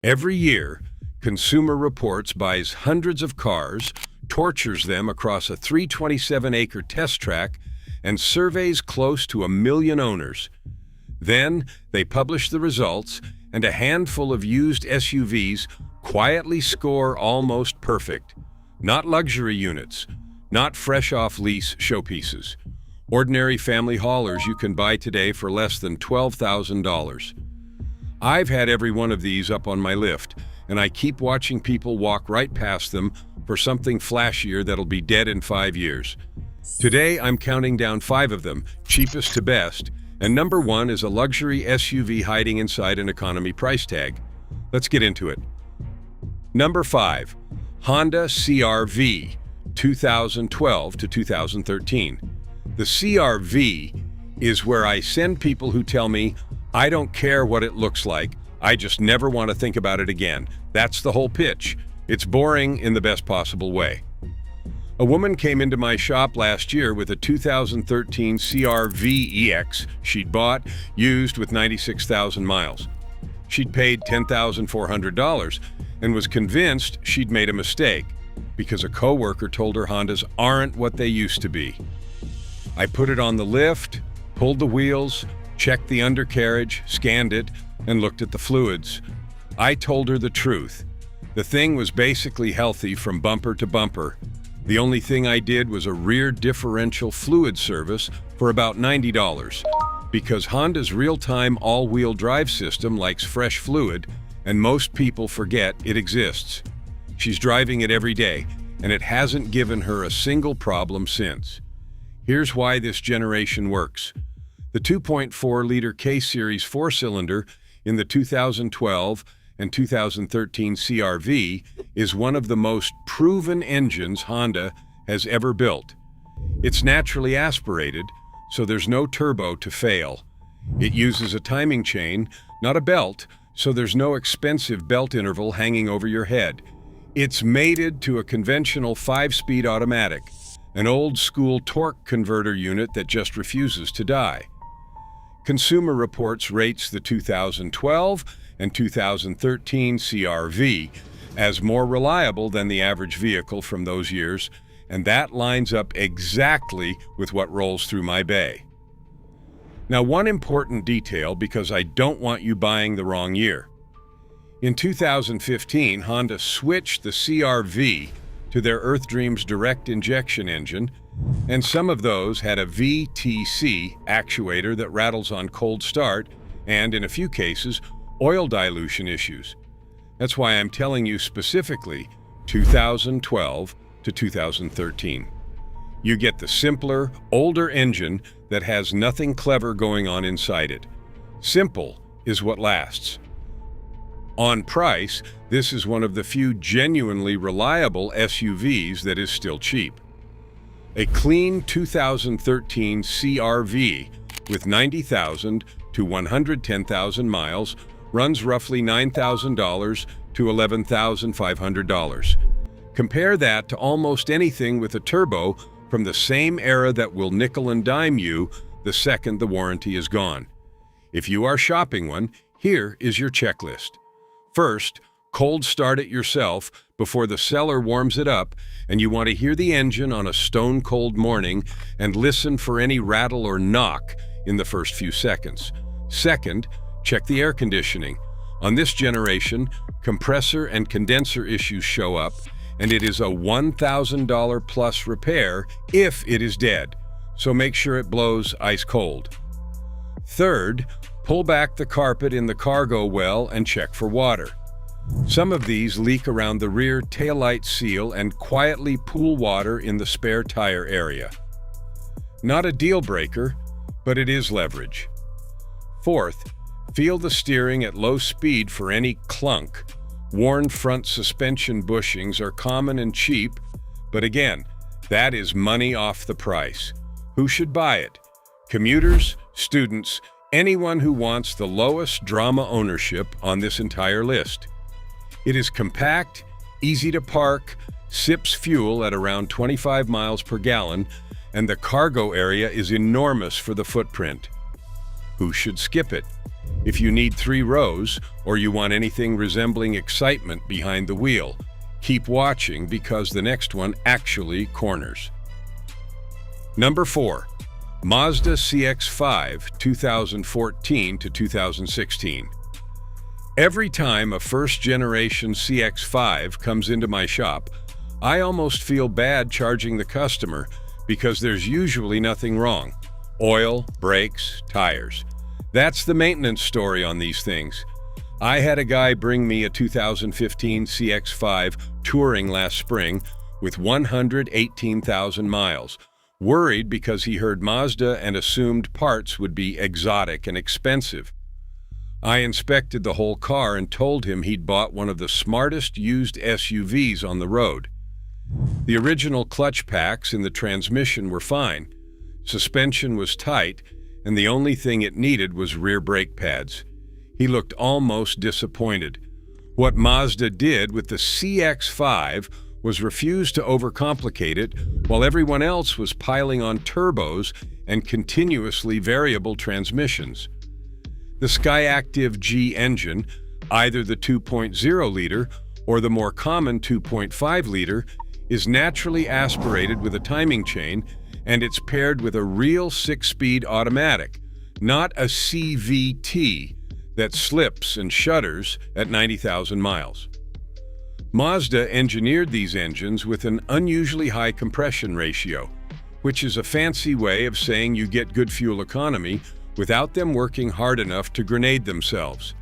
Every year, Consumer Reports buys hundreds of cars, tortures them across a 327-acre test track, and surveys close to 1 million owners. Then, they publish the results, and a handful of used SUVs quietly score almost perfect. Not luxury units, not fresh-off-lease showpieces. Ordinary family haulers you can buy today for less than $12,000. I've had every one of these up on my lift, and I keep watching people walk right past them for something flashier that'll be dead in 5 years. Today, I'm counting down 5 of them, cheapest to best, and number 1 is a luxury SUV hiding inside an economy price tag. Let's get into it. Number 5, Honda CR-V, 2012 to 2013. The CR-V is where I send people who tell me, I don't care what it looks like, I just never want to think about it again. That's the whole pitch. It's boring in the best possible way. A woman came into my shop last year with a 2013 CR-V EX she'd bought, used with 96,000 miles. She'd paid $10,400 and was convinced she'd made a mistake because a coworker told her Hondas aren't what they used to be. I put it on the lift, pulled the wheels, checked the undercarriage, scanned it, and looked at the fluids. I told her the truth. The thing was basically healthy from bumper to bumper. The only thing I did was a rear differential fluid service for about $90, because Honda's real-time all-wheel drive system likes fresh fluid, and most people forget it exists. She's driving it every day, and it hasn't given her a single problem since. Here's why this generation works. The 2.4-liter K-Series 4-cylinder in the 2012 and 2013 CR-V is one of the most proven engines Honda has ever built. It's naturally aspirated, so there's no turbo to fail. It uses a timing chain, not a belt, so there's no expensive belt interval hanging over your head. It's mated to a conventional 5-speed automatic, an old-school torque converter unit that just refuses to die. Consumer Reports rates the 2012 and 2013 CR-V as more reliable than the average vehicle from those years, and that lines up exactly with what rolls through my bay. Now, one important detail, because I don't want you buying the wrong year. In 2015, Honda switched the CR-V to their Earth Dreams direct injection engine, and some of those had a VTC actuator that rattles on cold start and, in a few cases, oil dilution issues. That's why I'm telling you specifically 2012 to 2013. You get the simpler, older engine that has nothing clever going on inside it. Simple is what lasts. On price, this is one of the few genuinely reliable SUVs that is still cheap. A clean 2013 CR-V with 90,000 to 110,000 miles runs roughly $9,000 to $11,500. Compare that to almost anything with a turbo from the same era that will nickel and dime you the second the warranty is gone. If you are shopping one, here is your checklist. First, cold start it yourself before the seller warms it up, and you want to hear the engine on a stone-cold morning and listen for any rattle or knock in the first few seconds. Second, check the air conditioning. On this generation, compressor and condenser issues show up, and it is a $1,000 plus repair if it is dead, so make sure it blows ice cold. Third, pull back the carpet in the cargo well and check for water. Some of these leak around the rear taillight seal and quietly pool water in the spare tire area. Not a deal breaker, but it is leverage. Fourth, feel the steering at low speed for any clunk. Worn front suspension bushings are common and cheap, but again, that is money off the price. Who should buy it? Commuters, students, anyone who wants the lowest drama ownership on this entire list. It is compact, easy to park, sips fuel at around 25 miles per gallon, and the cargo area is enormous for the footprint. Who should skip it? If you need 3 rows, or you want anything resembling excitement behind the wheel, keep watching because the next one actually corners. Number 4. Mazda CX-5 2014 to 2016. Every time a first-generation CX-5 comes into my shop, I almost feel bad charging the customer because there's usually nothing wrong. Oil, brakes, tires. That's the maintenance story on these things. I had a guy bring me a 2015 CX-5 touring last spring with 118,000 miles, worried because he heard Mazda and assumed parts would be exotic and expensive. I inspected the whole car and told him he'd bought one of the smartest used SUVs on the road. The original clutch packs in the transmission were fine, suspension was tight, and the only thing it needed was rear brake pads. He looked almost disappointed. What Mazda did with the CX-5 was refuse to overcomplicate it while everyone else was piling on turbos and continuously variable transmissions. The Skyactiv G engine, either the 2.0-liter or the more common 2.5-liter, is naturally aspirated with a timing chain, and it's paired with a real 6-speed automatic, not a CVT that slips and shudders at 90,000 miles. Mazda engineered these engines with an unusually high compression ratio, which is a fancy way of saying you get good fuel economy without them working hard enough to grenade themselves.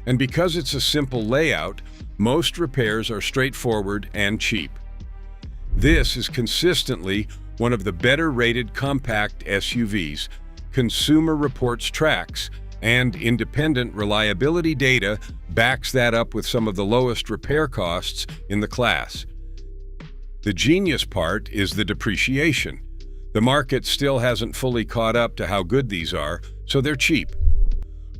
And because it's a simple layout, most repairs are straightforward and cheap. This is consistently one of the better-rated compact SUVs, Consumer Reports tracks, and independent reliability data backs that up with some of the lowest repair costs in the class. The genius part is the depreciation. The market still hasn't fully caught up to how good these are, so they're cheap.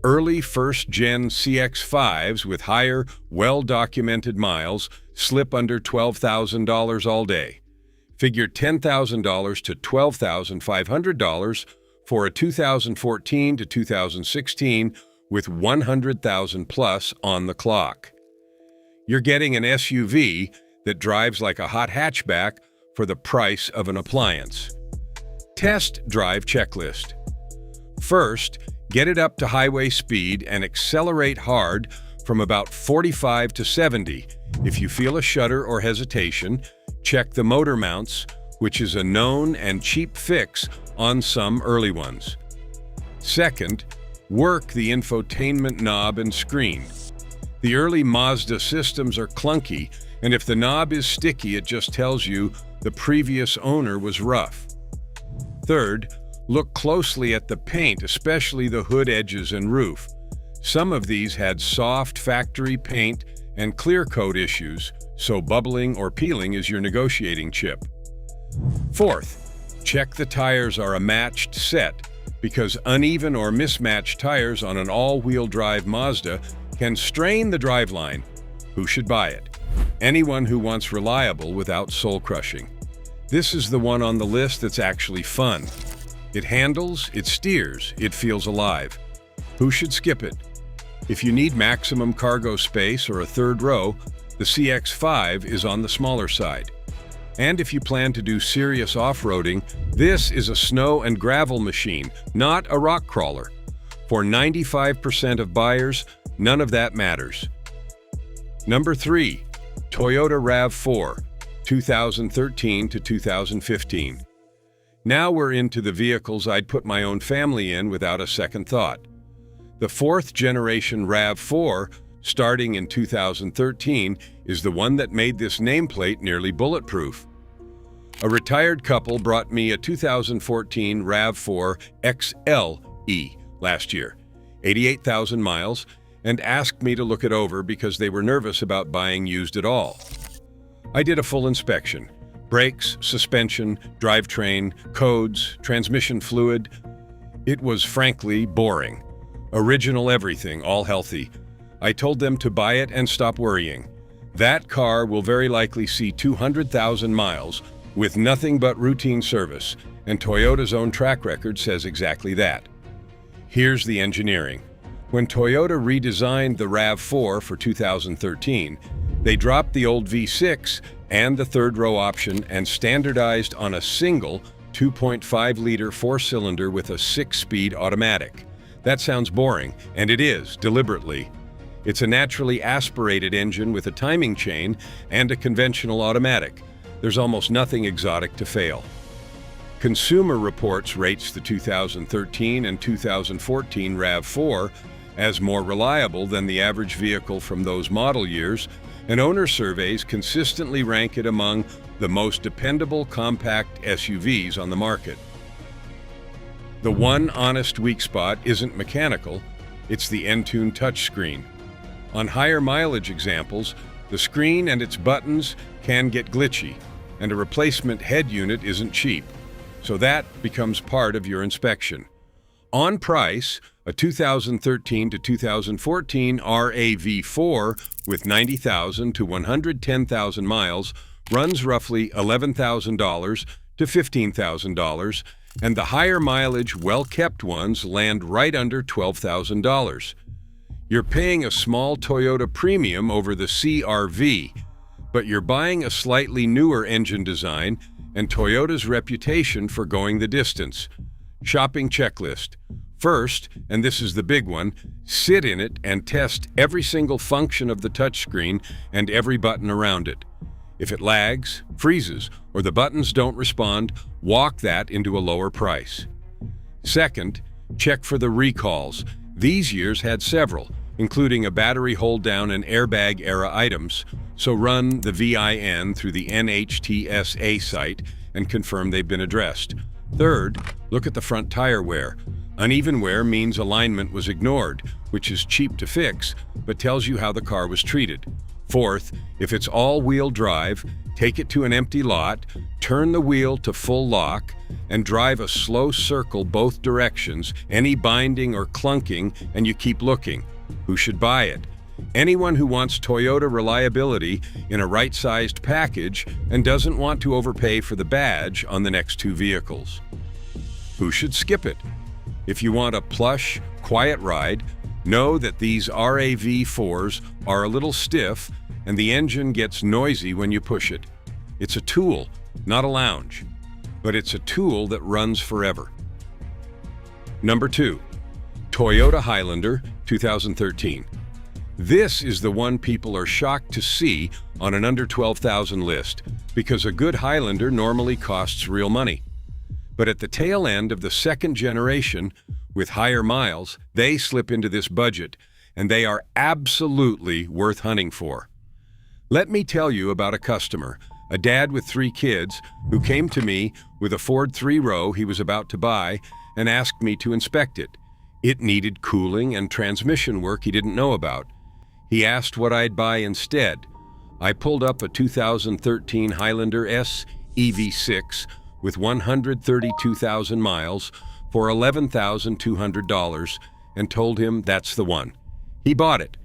Early first-gen CX-5s with higher, well-documented miles slip under $12,000 all day. Figure $10,000 to $12,500 for a 2014 to 2016 with 100,000 plus on the clock. You're getting an SUV that drives like a hot hatchback for the price of an appliance. Test drive checklist. First, get it up to highway speed and accelerate hard from about 45 to 70. If you feel a shudder or hesitation, check the motor mounts, which is a known and cheap fix on some early ones. Second, work the infotainment knob and screen. The early Mazda systems are clunky, and if the knob is sticky, it just tells you the previous owner was rough. Third, look closely at the paint, especially the hood edges and roof. Some of these had soft factory paint and clear coat issues, so bubbling or peeling is your negotiating chip. Fourth, check the tires are a matched set, because uneven or mismatched tires on an all-wheel drive Mazda can strain the driveline. Who should buy it? Anyone who wants reliable without soul-crushing. This is the one on the list that's actually fun. It handles, it steers, it feels alive. Who should skip it? If you need maximum cargo space or a third row, the CX-5 is on the smaller side. And if you plan to do serious off-roading, this is a snow and gravel machine, not a rock crawler. For 95% of buyers, none of that matters. Number 3, Toyota RAV4, 2013 to 2015. Now we're into the vehicles I'd put my own family in without a second thought. The 4th generation RAV4, starting in 2013, is the one that made this nameplate nearly bulletproof. A retired couple brought me a 2014 RAV4 XLE last year, 88,000 miles, and asked me to look it over because they were nervous about buying used at all. I did a full inspection. Brakes, suspension, drivetrain, codes, transmission fluid. It was frankly boring. Original everything, all healthy. I told them to buy it and stop worrying. That car will very likely see 200,000 miles with nothing but routine service, and Toyota's own track record says exactly that. Here's the engineering. When Toyota redesigned the RAV4 for 2013, they dropped the old V6 and the third-row option and standardized on a single 2.5-liter four-cylinder with a 6-speed automatic. That sounds boring, and it is, deliberately. It's a naturally aspirated engine with a timing chain and a conventional automatic. There's almost nothing exotic to fail. Consumer Reports rates the 2013 and 2014 RAV4 as more reliable than the average vehicle from those model years, and owner surveys consistently rank it among the most dependable compact SUVs on the market. The one honest weak spot isn't mechanical, it's the Entune touchscreen. On higher mileage examples, the screen and its buttons can get glitchy, and a replacement head unit isn't cheap, so that becomes part of your inspection. On price, a 2013 to 2014 RAV4 with 90,000 to 110,000 miles runs roughly $11,000 to $15,000, and the higher mileage, well-kept ones land right under $12,000. You're paying a small Toyota premium over the CR-V, but you're buying a slightly newer engine design and Toyota's reputation for going the distance. Shopping checklist. First, and this is the big one, sit in it and test every single function of the touchscreen and every button around it. If it lags, freezes, or the buttons don't respond, walk that into a lower price. Second, check for the recalls. These years had several, including a battery hold-down and airbag-era items, so run the VIN through the NHTSA site and confirm they've been addressed. Third, look at the front tire wear. Uneven wear means alignment was ignored, which is cheap to fix, but tells you how the car was treated. Fourth, if it's all-wheel drive, take it to an empty lot, turn the wheel to full lock, and drive a slow circle both directions, any binding or clunking, and you keep looking. Who should buy it? Anyone who wants Toyota reliability in a right-sized package and doesn't want to overpay for the badge on the next two vehicles. Who should skip it? If you want a plush, quiet ride, know that these RAV4s are a little stiff and the engine gets noisy when you push it. It's a tool, not a lounge, but it's a tool that runs forever. Number 2, Toyota Highlander 2013. This is the one people are shocked to see on an under 12,000 list because a good Highlander normally costs real money. But at the tail end of the second generation, with higher miles, they slip into this budget, and they are absolutely worth hunting for. Let me tell you about a customer, a dad with 3 kids, who came to me with a Ford 3-row he was about to buy and asked me to inspect it. It needed cooling and transmission work he didn't know about. He asked what I'd buy instead. I pulled up a 2013 Highlander S EV6 with 132,000 miles for $11,200 and told him that's the one. He bought it.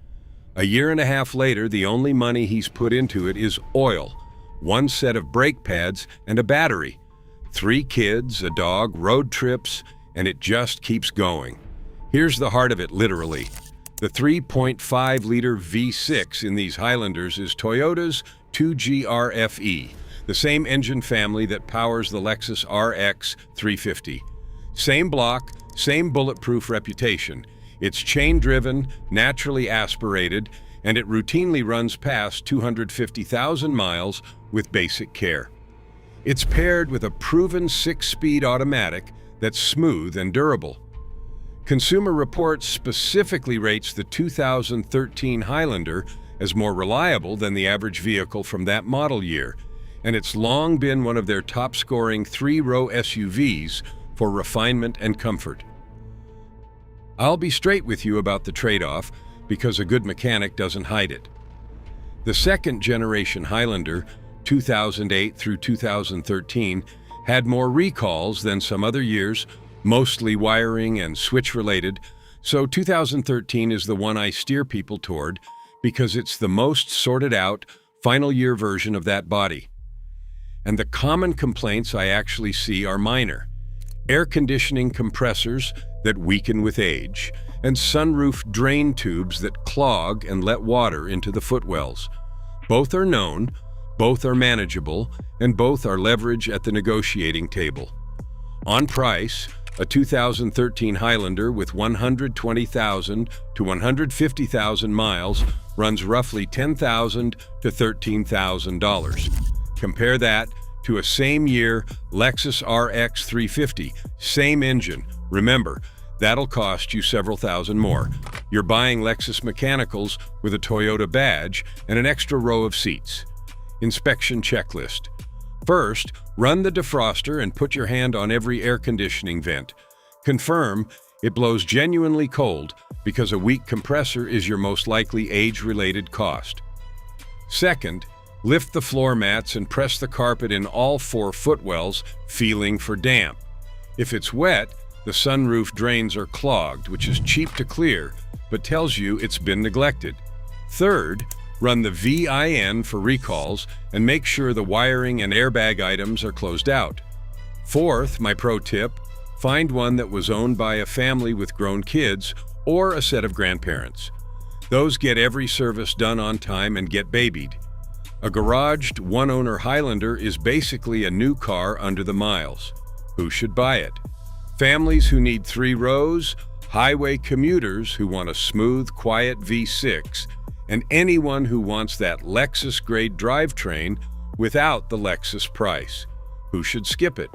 A year and a half later, the only money he's put into it is oil, 1 set of brake pads, and a battery. 3 kids, a dog, road trips, and it just keeps going. Here's the heart of it, literally. The 3.5-liter V6 in these Highlanders is Toyota's 2GR-FE, the same engine family that powers the Lexus RX 350. Same block, same bulletproof reputation. It's chain-driven, naturally aspirated, and it routinely runs past 250,000 miles with basic care. It's paired with a proven 6-speed automatic that's smooth and durable. Consumer Reports specifically rates the 2013 Highlander as more reliable than the average vehicle from that model year, and it's long been one of their top-scoring 3-row SUVs for refinement and comfort. I'll be straight with you about the trade-off because a good mechanic doesn't hide it. The second-generation Highlander, 2008 through 2013, had more recalls than some other years, mostly wiring and switch-related, so 2013 is the one I steer people toward because it's the most sorted-out, final-year version of that body. And the common complaints I actually see are minor. Air conditioning compressors that weaken with age, and sunroof drain tubes that clog and let water into the footwells. Both are known, both are manageable, and both are leverage at the negotiating table. On price, a 2013 Highlander with 120,000 to 150,000 miles runs roughly $10,000 to $13,000. Compare that to a same-year Lexus RX 350, same engine. Remember, that'll cost you several thousand more. You're buying Lexus mechanicals with a Toyota badge and an extra row of seats. Inspection checklist. First, run the defroster and put your hand on every air conditioning vent. Confirm it blows genuinely cold, because a weak compressor is your most likely age-related cost. Second, lift the floor mats and press the carpet in all 4 footwells, feeling for damp. If it's wet, the sunroof drains are clogged, which is cheap to clear, but tells you it's been neglected. Third, run the VIN for recalls and make sure the wiring and airbag items are closed out. Fourth, my pro tip, find one that was owned by a family with grown kids or a set of grandparents. Those get every service done on time and get babied. A garaged, one-owner Highlander is basically a new car under the miles. Who should buy it? Families who need 3 rows, highway commuters who want a smooth, quiet V6, and anyone who wants that Lexus-grade drivetrain without the Lexus price. Who should skip it?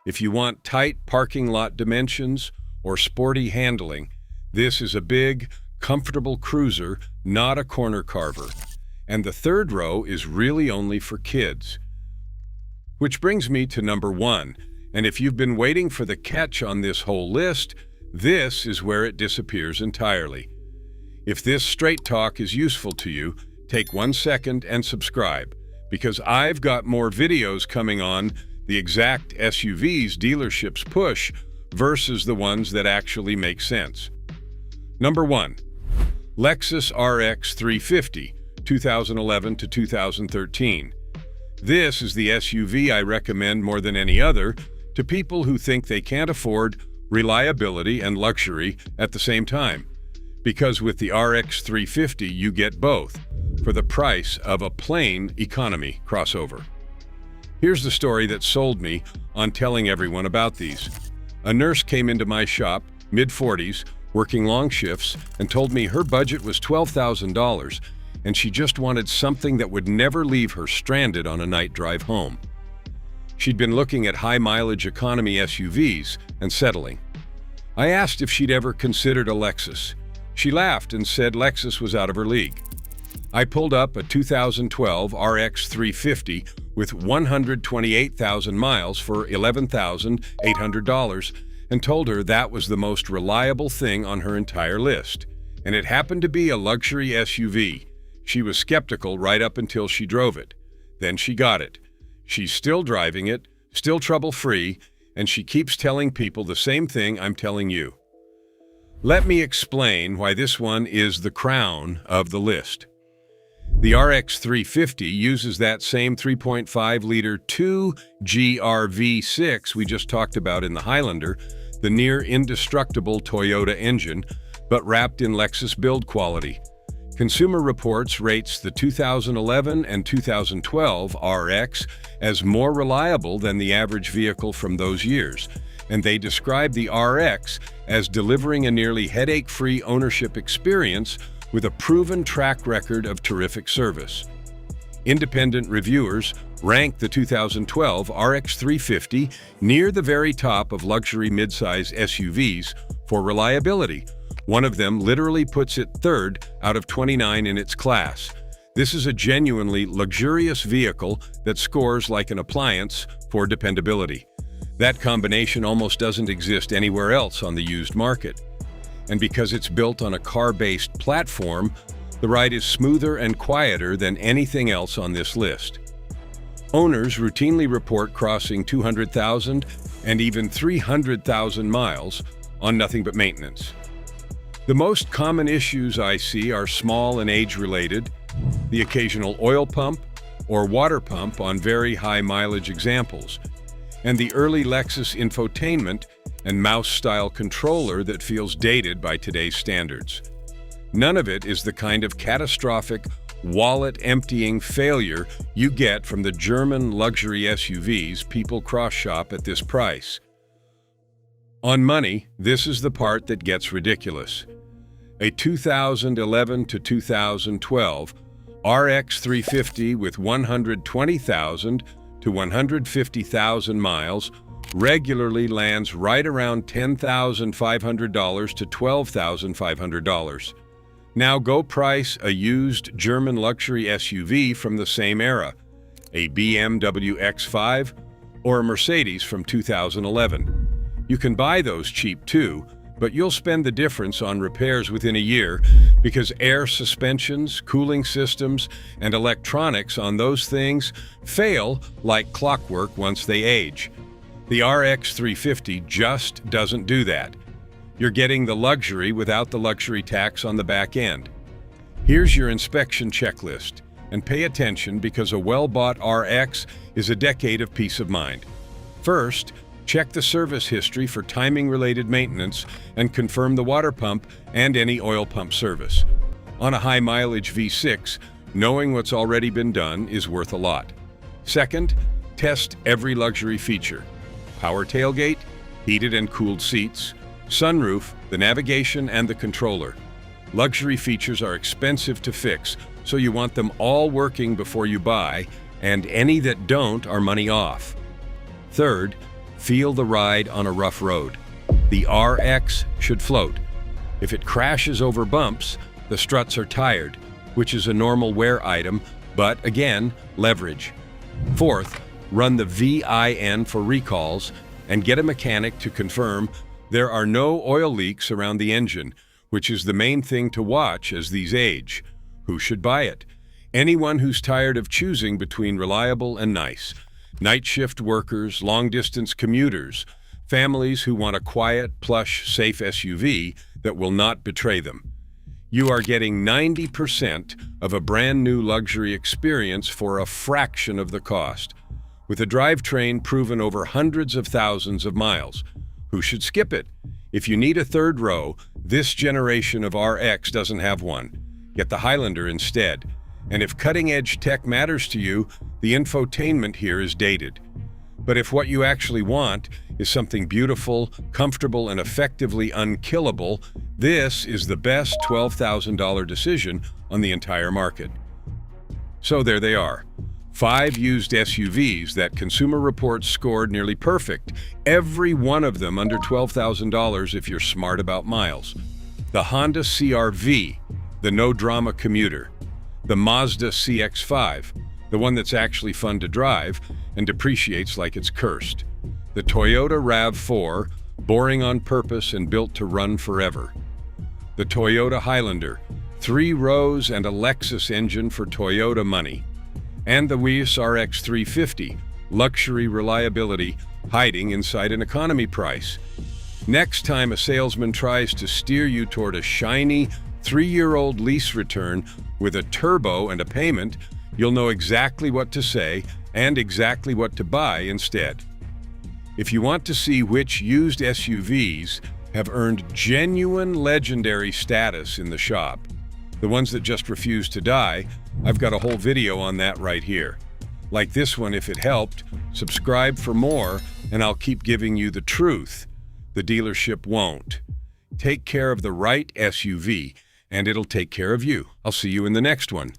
If you want tight parking lot dimensions or sporty handling, this is a big, comfortable cruiser, not a corner carver. And the third row is really only for kids. Which brings me to number 1, and if you've been waiting for the catch on this whole list, this is where it disappears entirely. If this straight talk is useful to you, take 1 second and subscribe, because I've got more videos coming on the exact SUVs dealerships push versus the ones that actually make sense. Number 1. Lexus RX 350, 2011 to 2013. This is the SUV I recommend more than any other to people who think they can't afford reliability and luxury at the same time. Because with the RX 350, you get both for the price of a plain economy crossover. Here's the story that sold me on telling everyone about these. A nurse came into my shop, mid-40s, working long shifts, and told me her budget was $12,000, and she just wanted something that would never leave her stranded on a night drive home. She'd been looking at high-mileage economy SUVs and settling. I asked if she'd ever considered a Lexus. She laughed and said Lexus was out of her league. I pulled up a 2012 RX 350 with 128,000 miles for $11,800 and told her that was the most reliable thing on her entire list. And it happened to be a luxury SUV. She was skeptical right up until she drove it. Then she got it. She's still driving it, still trouble-free, and she keeps telling people the same thing I'm telling you. Let me explain why this one is the crown of the list. The RX 350 uses that same 3.5-liter 2GR-V6 we just talked about in the Highlander, the near-indestructible Toyota engine, but wrapped in Lexus build quality. Consumer Reports rates the 2011 and 2012 RX as more reliable than the average vehicle from those years, and they describe the RX as delivering a nearly headache-free ownership experience with a proven track record of terrific service. Independent reviewers rank the 2012 RX 350 near the very top of luxury midsize SUVs for reliability. One of them literally puts it third out of 29 in its class. This is a genuinely luxurious vehicle that scores like an appliance for dependability. That combination almost doesn't exist anywhere else on the used market. And because it's built on a car-based platform, the ride is smoother and quieter than anything else on this list. Owners routinely report crossing 200,000 and even 300,000 miles on nothing but maintenance. The most common issues I see are small and age-related, the occasional oil pump or water pump on very high mileage examples, and the early Lexus infotainment and mouse-style controller that feels dated by today's standards. None of it is the kind of catastrophic, wallet-emptying failure you get from the German luxury SUVs people cross-shop at this price. On money, this is the part that gets ridiculous. A 2011 to 2012 RX 350 with 120,000 to 150,000 miles regularly lands right around $10,500 to $12,500. Now go price a used German luxury SUV from the same era, a BMW X5 or a Mercedes from 2011. You can buy those cheap too, but you'll spend the difference on repairs within a year because air suspensions, cooling systems, and electronics on those things fail like clockwork once they age. The RX 350 just doesn't do that. You're getting the luxury without the luxury tax on the back end. Here's your inspection checklist, and pay attention because a well-bought RX is a decade of peace of mind. First, check the service history for timing-related maintenance and confirm the water pump and any oil pump service. On a high-mileage V6, knowing what's already been done is worth a lot. Second, test every luxury feature. Power tailgate, heated and cooled seats, sunroof, the navigation, and the controller. Luxury features are expensive to fix, so you want them all working before you buy, and any that don't are money off. Third, feel the ride on a rough road. The RX should float. If it crashes over bumps, the struts are tired, which is a normal wear item, but again, leverage. Fourth, run the VIN for recalls and get a mechanic to confirm there are no oil leaks around the engine, which is the main thing to watch as these age. Who should buy it? Anyone who's tired of choosing between reliable and nice. Night shift workers, long-distance commuters, families who want a quiet, plush, safe SUV that will not betray them. You are getting 90% of a brand new luxury experience for a fraction of the cost, with a drivetrain proven over hundreds of thousands of miles. Who should skip it? If you need a third row, this generation of RX doesn't have one. Get the Highlander instead. And if cutting-edge tech matters to you, the infotainment here is dated. But if what you actually want is something beautiful, comfortable, and effectively unkillable, this is the best $12,000 decision on the entire market. So there they are. 5 used SUVs that Consumer Reports scored nearly perfect, every one of them under $12,000 if you're smart about miles. The Honda CR-V, the no-drama commuter. The Mazda CX-5, the one that's actually fun to drive and depreciates like it's cursed. The Toyota RAV4, boring on purpose and built to run forever. The Toyota Highlander, 3 rows and a Lexus engine for Toyota money. And the Lexus RX 350, luxury reliability hiding inside an economy price. Next time a salesman tries to steer you toward a shiny 3-year-old lease return with a turbo and a payment, you'll know exactly what to say and exactly what to buy instead. If you want to see which used SUVs have earned genuine legendary status in the shop, the ones that just refuse to die, I've got a whole video on that right here. Like this one if it helped, subscribe for more, and I'll keep giving you the truth. The dealership won't. Take care of the right SUV, and it'll take care of you. I'll see you in the next one.